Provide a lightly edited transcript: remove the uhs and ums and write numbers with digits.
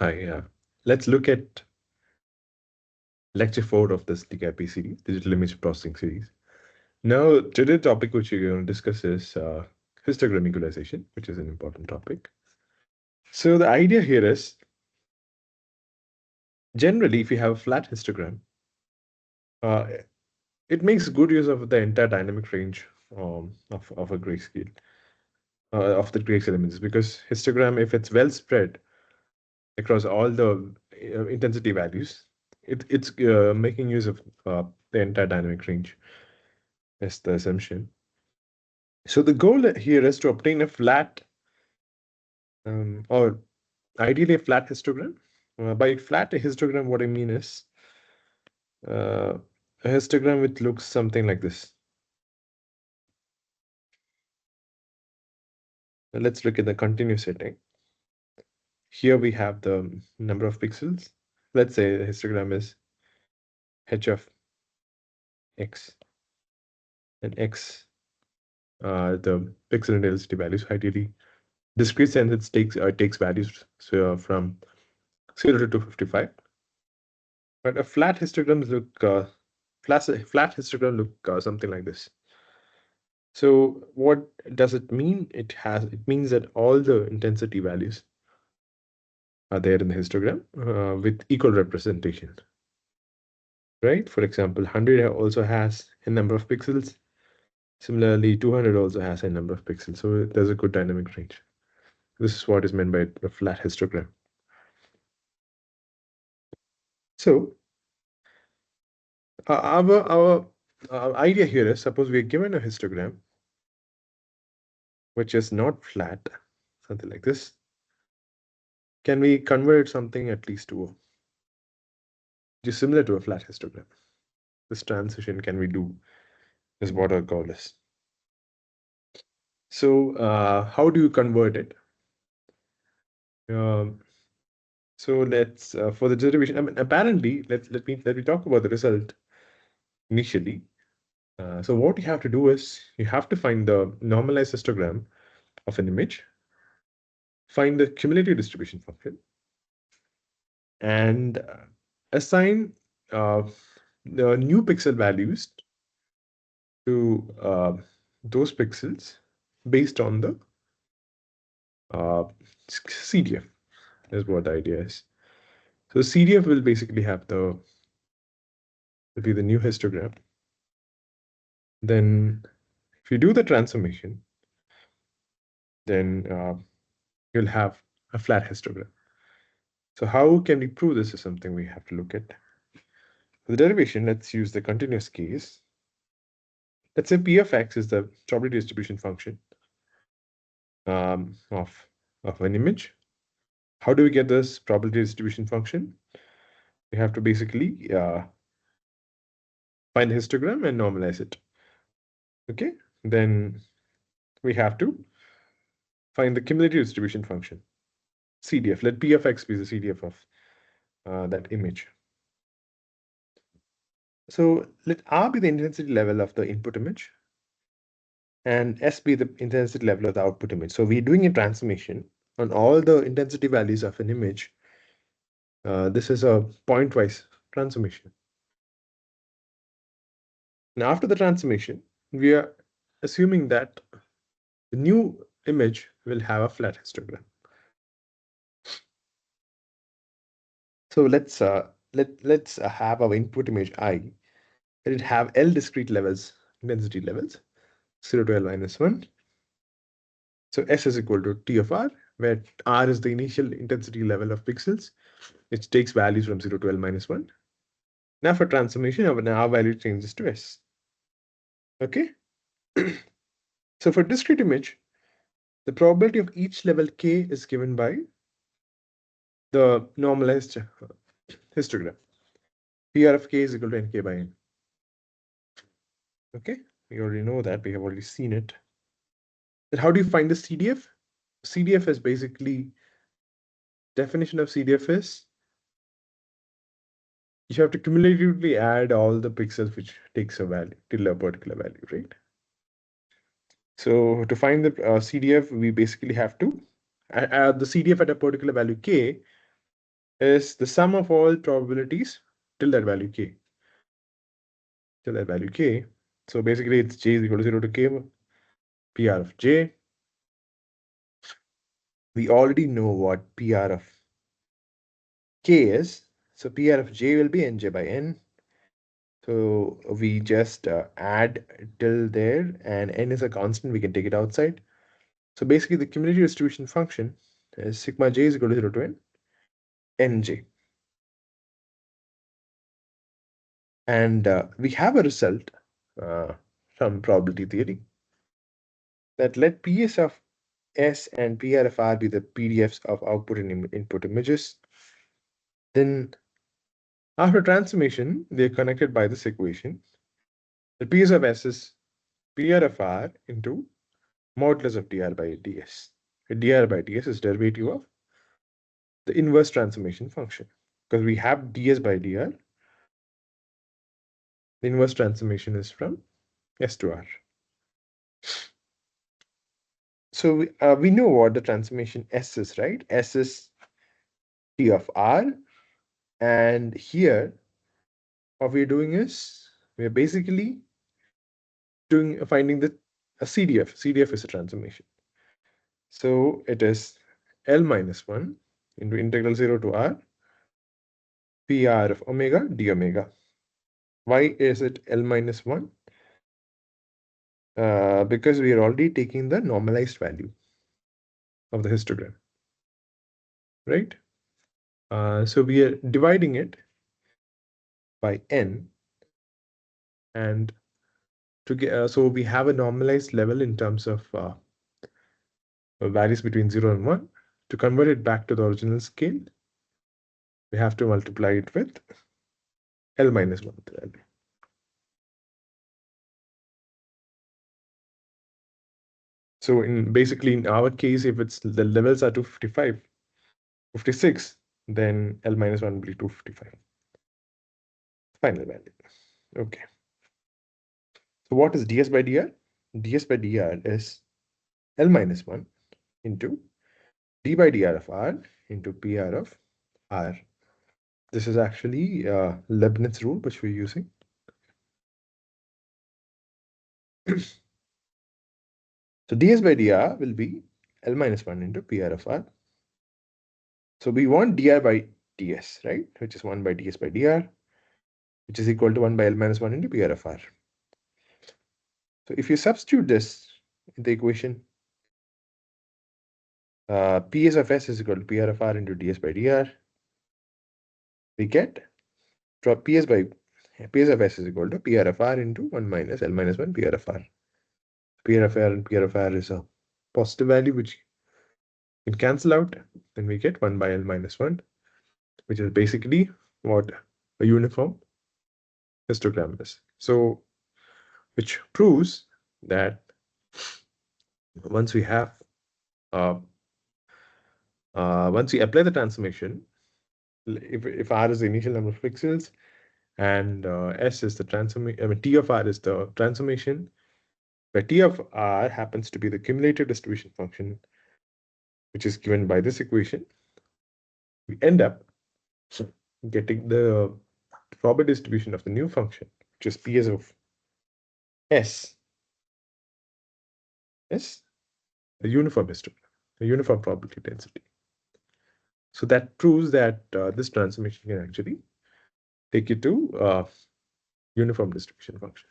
Hi, let's look at lecture 4 of this DKIP series, Digital Image Processing series. Now, today's topic which we're going to discuss is histogram equalization, which is an important topic. So the idea here is, generally, if you have a flat histogram, uh, it makes good use of the entire dynamic range of a grayscale, of the grayscale elements, because histogram, if it's well spread across all the intensity values, it's making use of the entire dynamic range. That's the assumption. So the goal here is to obtain a flat, or ideally a flat histogram. By flat histogram, what I mean is a histogram which looks something like this. Now let's look at the continuous setting. Here we have the number of pixels. Let's say the histogram is h of x, and x, the pixel intensity values. Ideally, discrete sense it takes values from 0 to 255. But a flat histogram flat histogram look something like this. So what does it mean? It means that all the intensity values are there in the histogram with equal representation. Right? For example, 100 also has a number of pixels. Similarly, 200 also has a number of pixels. So there's a good dynamic range. This is what is meant by a flat histogram. So our idea here is, suppose we are given a histogram which is not flat, something like this. Can we convert something at least to just similar to a flat histogram? This transition can we do is what our goal is. So how do you convert it? So let's for the derivation. I mean, apparently, let me talk about the result initially. So what you have to do is you have to find the normalized histogram of an image, find the cumulative distribution function, and assign the new pixel values to those pixels based on the CDF is what the idea is. So CDF will basically have will be the new histogram. Then if you do the transformation, then you'll have a flat histogram. So how can we prove this is something we have to look at. For the derivation, let's use the continuous case. Let's say P of x is the probability distribution function of an image. How do we get this probability distribution function? We have to basically find the histogram and normalize it. Okay, then we have to find the cumulative distribution function, CDF. Let P of x be the CDF of that image. So let R be the intensity level of the input image and S be the intensity level of the output image. So we're doing a transformation on all the intensity values of an image. This is a pointwise transformation. Now after the transformation, we are assuming that the new image will have a flat histogram. So let's have our input image I. Let it have L discrete levels, intensity levels, 0 to L minus 1. So S is equal to T of R, where R is the initial intensity level of pixels, which takes values from 0 to L minus 1. Now for transformation, our value changes to S. Okay? So for discrete image, the probability of each level K is given by the normalized histogram. PR of K is equal to NK by N. Okay? We already know that. We have already seen it. Then how do you find the CDF? CDF is basically, definition of CDF is you have to cumulatively add all the pixels which takes a value till a particular value, right? So to find the CDF, we basically have to add the CDF at a particular value K. is the sum of all probabilities till that value k. Till that value k. So basically it's j is equal to 0 to k, PR of j. We already know what PR of k is. So PR of j will be nj by n. So we just add till there, and n is a constant. We can take it outside. So basically the cumulative distribution function is sigma j is equal to 0 to n, nj. And we have a result from probability theory that let PS of S and PR of R be the PDFs of output and input images. Then after transformation, they are connected by this equation. The PS of S is PR of R into modulus of dr by ds. Dr by ds is derivative of the inverse transformation function. Because we have ds by dr, the inverse transformation is from S to R. So we know what the transformation S is, right? S is T of R. And here, what we're doing is we're basically finding the a CDF. CDF is a transformation. So it is L minus 1 into integral 0 to R PR of omega d omega. Why is it L minus 1? Because we are already taking the normalized value of the histogram, right? So we are dividing it by n, and to get so we have a normalized level in terms of varies between 0 and 1. To convert it back to the original scale, we have to multiply it with L minus 1 value. So basically in our case, if it's the levels are 255, 56, then L minus 1 will be 255. Final value. Okay. So what is ds by dr? ds by dr is L minus 1 into d by dr of r into pr of r. This is actually Leibniz rule which we're using. So ds by dr will be L minus 1 into pr of r. So we want dr by ds, right? Which is 1 by ds by dr, which is equal to 1 by L minus 1 into pr of r. So if you substitute this in the equation, ps of s is equal to pr of r into ds by dr, we get ps of s is equal to pr of r into 1 minus L minus 1 pr of r. Pr of r and pr of r is a positive value which can cancel out. Then we get 1 by L minus 1, which is basically what a uniform histogram is. So, which proves that once we have once we apply the transformation, if R is the initial number of pixels and S is the transformation, I mean T of R is the transformation, where T of R happens to be the cumulative distribution function, which is given by this equation, we end up getting the probability distribution of the new function, which is PS of S, is a uniform histogram, a uniform probability density. So that proves that this transformation can actually take you to uniform distribution function.